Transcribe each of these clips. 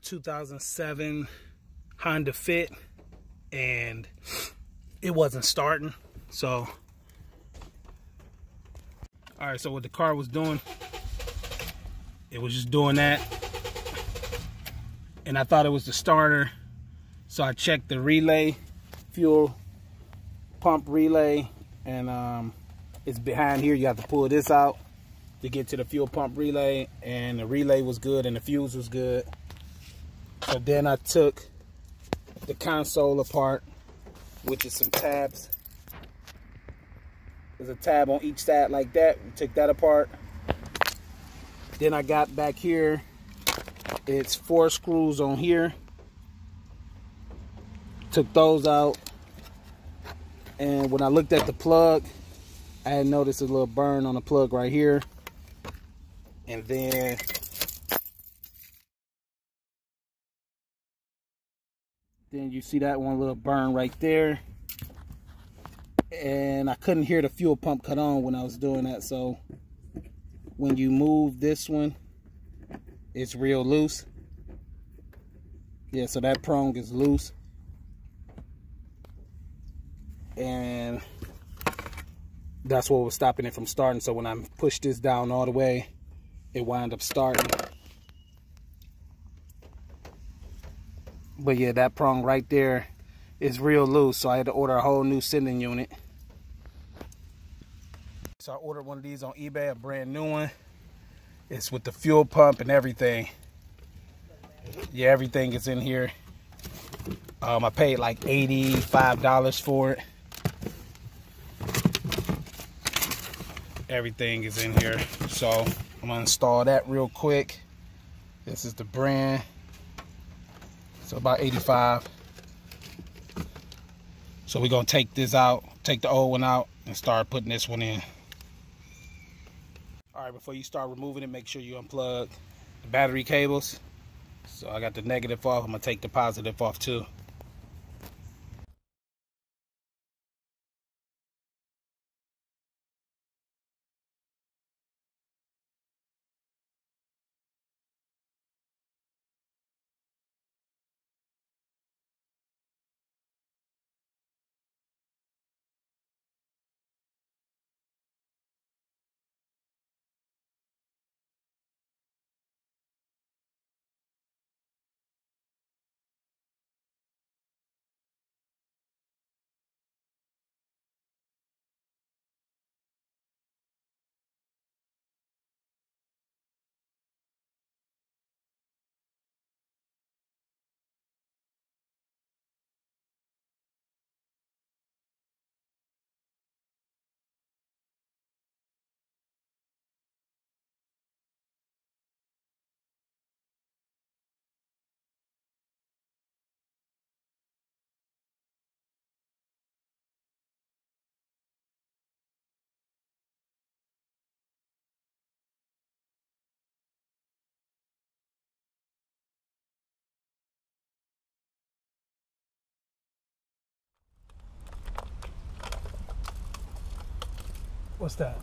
2007 Honda Fit, and it wasn't starting. So, all right, so what the car was doing, it was just doing that, and I thought it was the starter. So I checked the relay, fuel pump relay, and it's behind here. You have to pull this out to get to the fuel pump relay, and the relay was good and the fuse was good. So then I took the console apart, which is some tabs. There's a tab on each side like that. We took that apart. Then I got back here. It's 4 screws on here. Took those out. And when I looked at the plug, I had noticed a little burn on the plug right here. And then you see that one little burn right there. And I couldn't hear the fuel pump cut on when I was doing that. So when you move this one, it's real loose. Yeah, so that prong is loose. And that's what was stopping it from starting. So when I pushed this down all the way, it wound up starting. But yeah, that prong right there is real loose, so I had to order a whole new sending unit. So I ordered one of these on eBay, a brand new one. It's with the fuel pump and everything. Yeah, everything is in here. I paid like $85 for it. Everything is in here. So I'm gonna install that real quick. This is the brand. So about 85. So we're gonna take this out, take the old one out, and start putting this one in. All right, before you start removing it, make sure you unplug the battery cables. So I got the negative off. I'm gonna take the positive off too. What's that?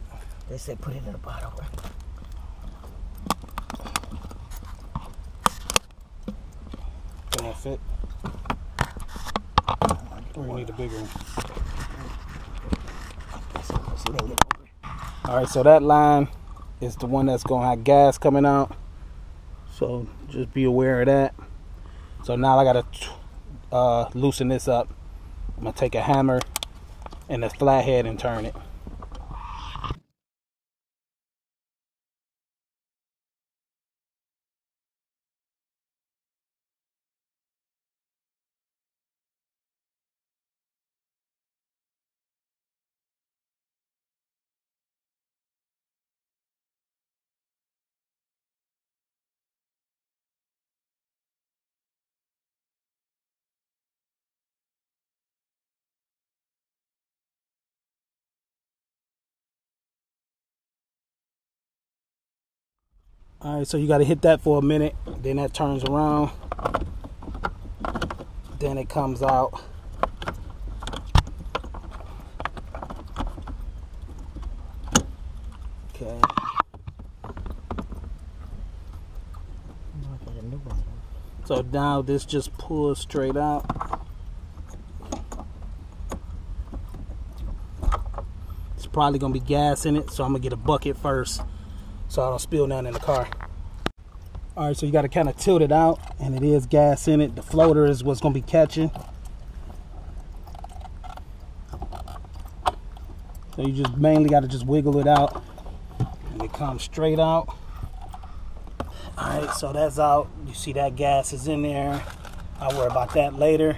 They said put it in a bottle. Can that fit? Or you need a bigger one? Alright, so that line is the one that's gonna have gas coming out. So just be aware of that. So now I gotta loosen this up. I'm gonna take a hammer and a flathead and turn it. All right, so you got to hit that for a minute, then that turns around, then it comes out. Okay. So So now this just pulls straight out. It's probably gonna be gas in it, so I'm gonna get a bucket first so I don't spill none in the car. All right, so you got to kind of tilt it out, and it is gas in it. The floater is what's gonna be catching. So you just mainly got to just wiggle it out, and it comes straight out. All right, so that's out. You see that gas is in there. I'll worry about that later.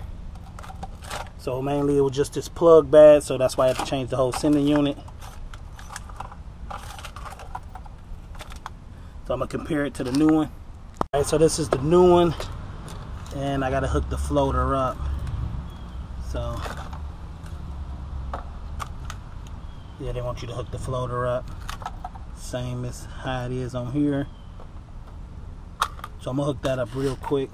So mainly it was just this plug bad, so that's why I have to change the whole sending unit. So I'm gonna compare it to the new one. All right, so this is the new one, and I gotta hook the floater up. So yeah, they want you to hook the floater up, same as how it is on here. So I'm gonna hook that up real quick.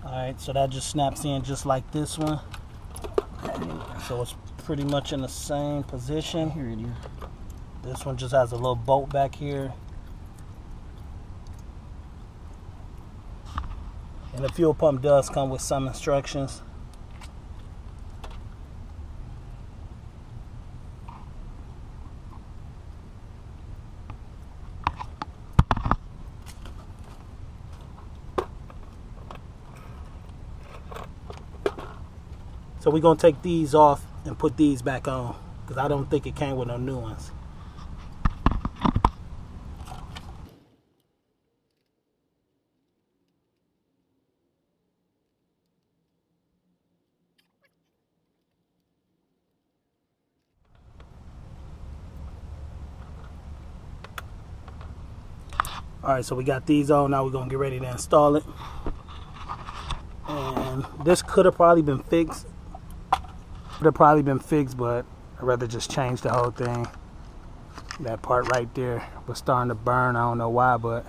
Alright, so that just snaps in just like this one. So it's pretty much in the same position. Here it is. This one just has a little bolt back here. And the fuel pump does come with some instructions. So we're gonna take these off and put these back on, because I don't think it came with no new ones. Alright, so we got these on. Now we're gonna get ready to install it. And this could have probably been fixed. But I'd rather just change the whole thing. That part right there was starting to burn. I don't know why, but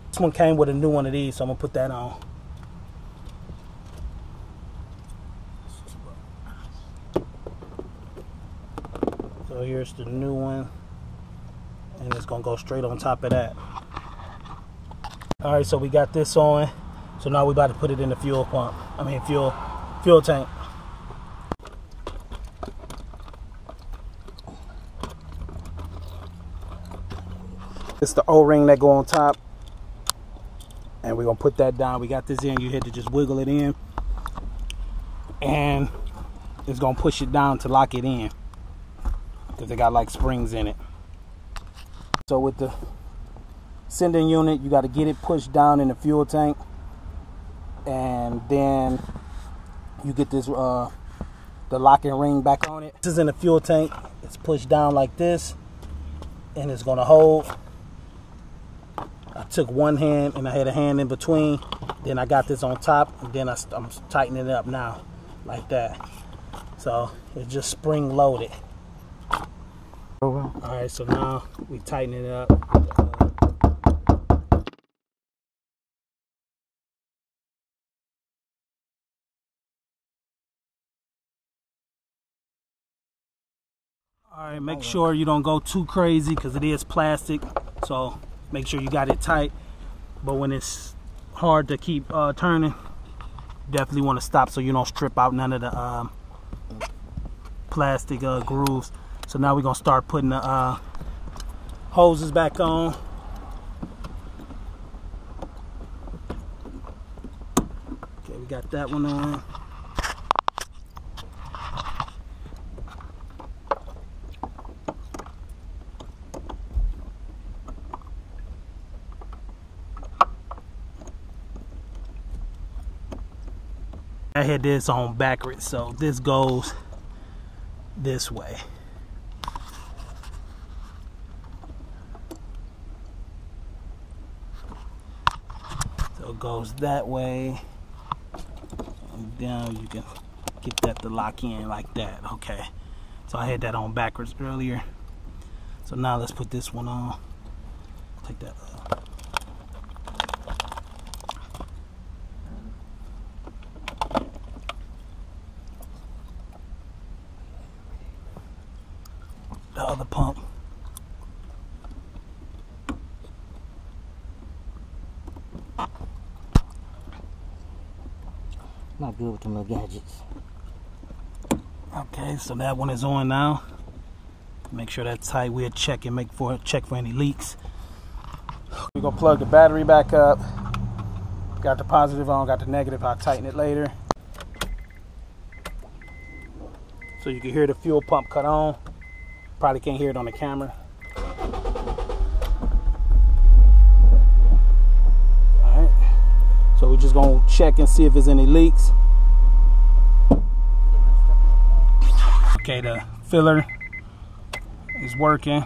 this one came with a new one of these, so I'm gonna put that on. So here's the new one, and it's gonna go straight on top of that. All right, so we got this on. So now we about to put it in the fuel pump. Fuel tank. It's the O-ring that go on top, and we're gonna put that down. We got this in. You had to just wiggle it in, and it's gonna push it down to lock it in, because they got like springs in it. So with the sending unit, you got to get it pushed down in the fuel tank, and then you get this the locking ring back on it. This is in the fuel tank. It's pushed down like this, and it's gonna hold. I took one hand and I had a hand in between, then I got this on top, and then I'm tightening it up now like that. So it's just spring loaded. All right, so now we tighten it up. All right, make sure you don't go too crazy, because it is plastic, so make sure you got it tight. But when it's hard to keep turning, definitely want to stop so you don't strip out none of the plastic grooves. So now we're gonna start putting the hoses back on. Okay, we got that one on. I had this on backwards, so this goes this way. So it goes that way, and then you can get that to lock in like that. Okay, so I had that on backwards earlier. So now let's put this one on. Take that up. The other pump. Not good with them little gadgets. Okay, so that one is on now. Make sure that's tight. We'll check and check for any leaks. We're gonna plug the battery back up. Got the positive on, got the negative. I'll tighten it later. So you can hear the fuel pump cut on. Probably can't hear it on the camera. Alright. So we're just gonna check and see if there's any leaks. Okay, the filler is working.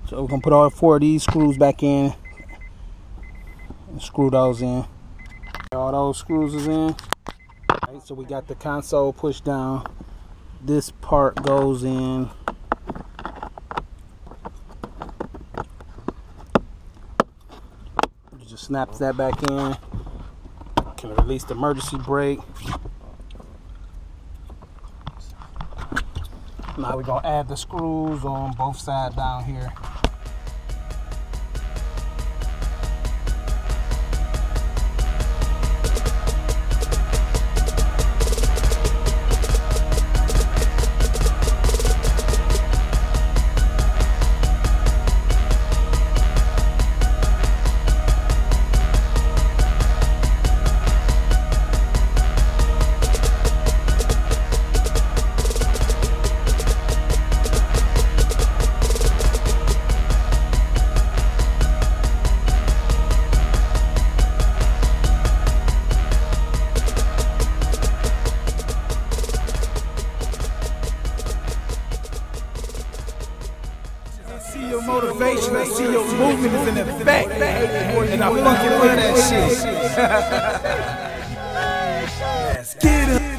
So we're gonna put all 4 of these screws back in and screw those in. All those screws is in. Right, so we got the console pushed down. This part goes in. You just snaps that back in. Can release the emergency brake. Now we're gonna add the screws on both sides down here. See your motivation, I see your movement is in effect, and I fucking love that shit. Let's get it.